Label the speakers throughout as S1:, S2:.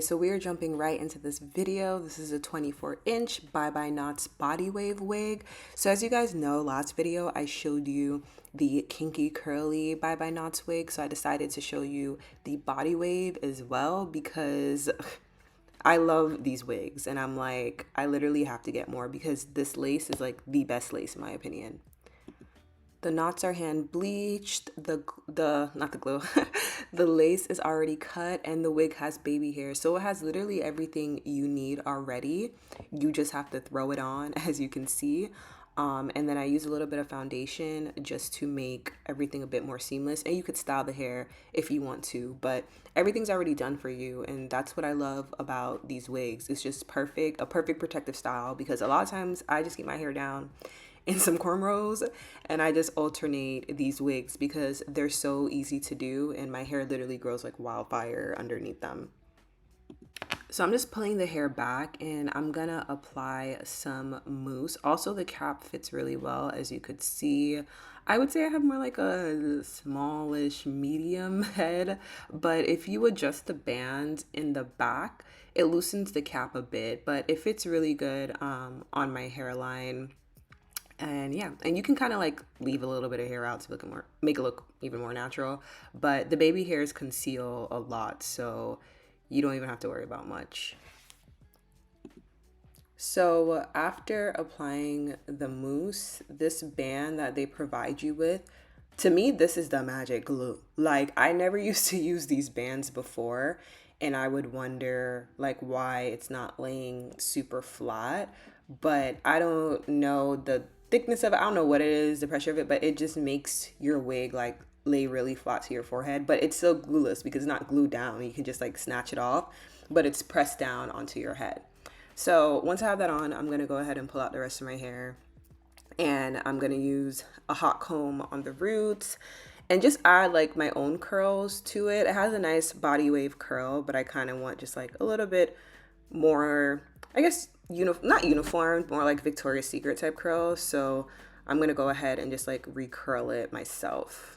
S1: so we are jumping right into this video. This is a 24-inch Bye Bye Knots body wave wig. So as you guys know, last video I showed you the kinky curly Bye Bye Knots wig. So I decided to show you the body wave as well because I love these wigs and I'm like, I literally have to get more because this lace is like the best lace in my opinion. The knots are hand bleached, not the glue, the lace is already cut and the wig has baby hair. So it has literally everything you need already. You just have to throw it on as you can see. And then I use a little bit of foundation just to make everything a bit more seamless. And you could style the hair if you want to, but everything's already done for you. And that's what I love about these wigs. It's just perfect, a perfect protective style because a lot of times I just keep my hair down in some cornrows and I just alternate these wigs because they're so easy to do and my hair literally grows like wildfire underneath them. So I'm just pulling the hair back and I'm gonna apply some mousse. Also the cap fits really well as you could see. I would say I have more like a smallish medium head, but if you adjust the band in the back, it loosens the cap a bit, but it fits really good on my hairline. And yeah, and you can kind of like leave a little bit of hair out to make it look even more natural, but the baby hairs conceal a lot, so you don't even have to worry about much. So after applying the mousse, this band that they provide you with, to me, this is the magic glue. Like I never used to use these bands before and I would wonder like why it's not laying super flat, but I don't know the thickness of it. I don't know what it is, the pressure of it, but it just makes your wig like lay really flat to your forehead, but it's still glueless because it's not glued down. You can just like snatch it off, but it's pressed down onto your head. So once I have that on, I'm gonna go ahead and pull out the rest of my hair and I'm gonna use a hot comb on the roots and just add like my own curls to it. It has a nice body wave curl, but I kind of want just like a little bit more, I guess, not uniform, more like Victoria's Secret type curls. So I'm gonna go ahead and just like recurl it myself.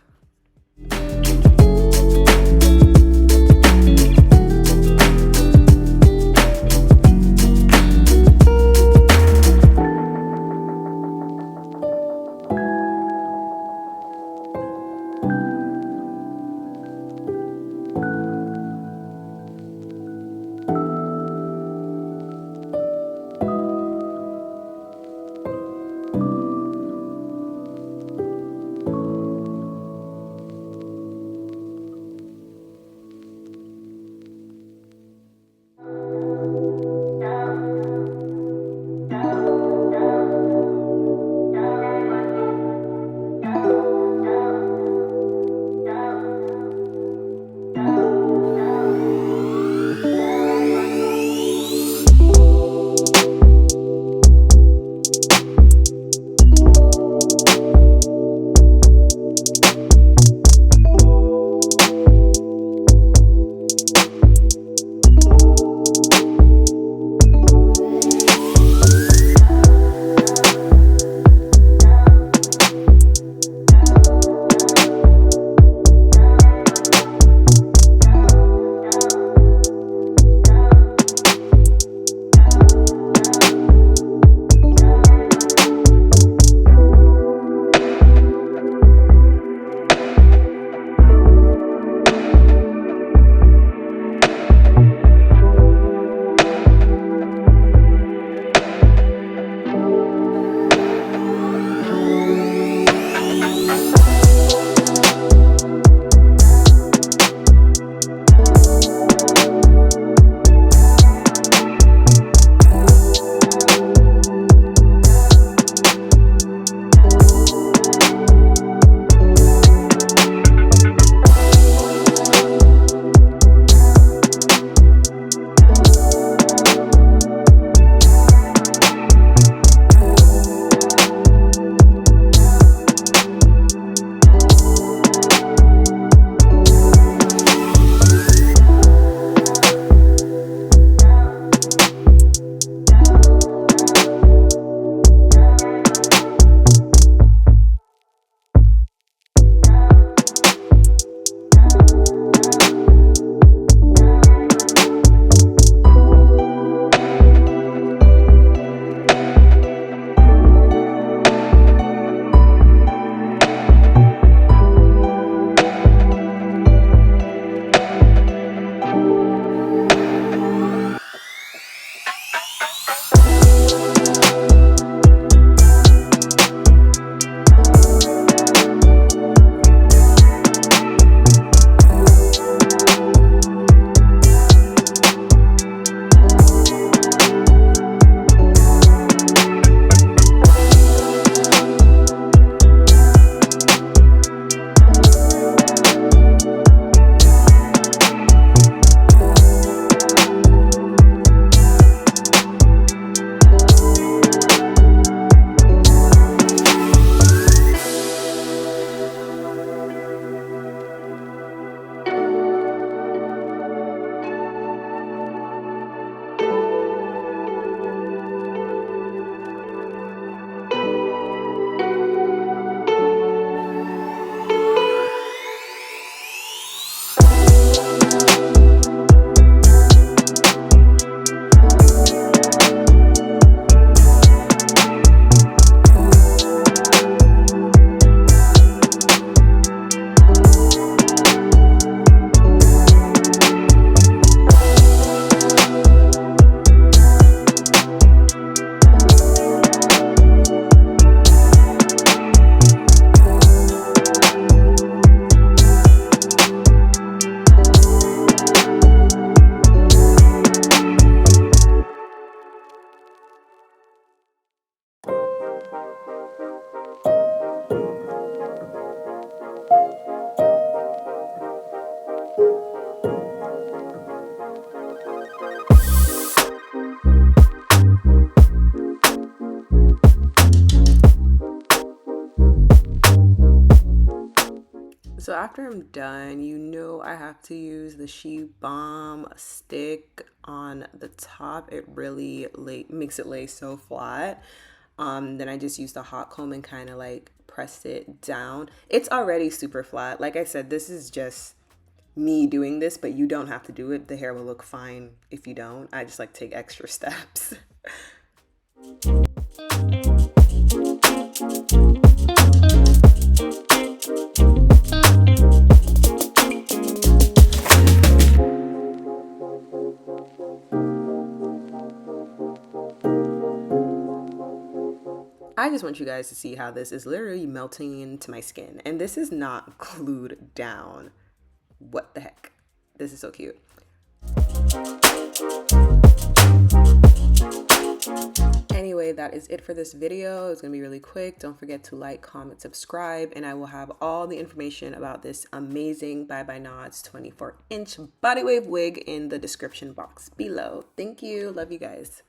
S1: after I'm done, you know I have to use the She Bomb stick on the top. It really makes it lay so flat. Then I just use the hot comb and kind of like press it down. It's already super flat. Like I said, this is just me doing this, but you don't have to do it. The hair will look fine if you don't. I just like take extra steps. I just want you guys to see how this is literally melting into my skin. And this is not glued down. What the heck? This is so cute. Anyway, that is it for this video. It's gonna be really quick. Don't forget to like, comment, subscribe, and I will have all the information about this amazing Bye Bye Knots 24-inch body wave wig in the description box below. Thank you. Love you guys.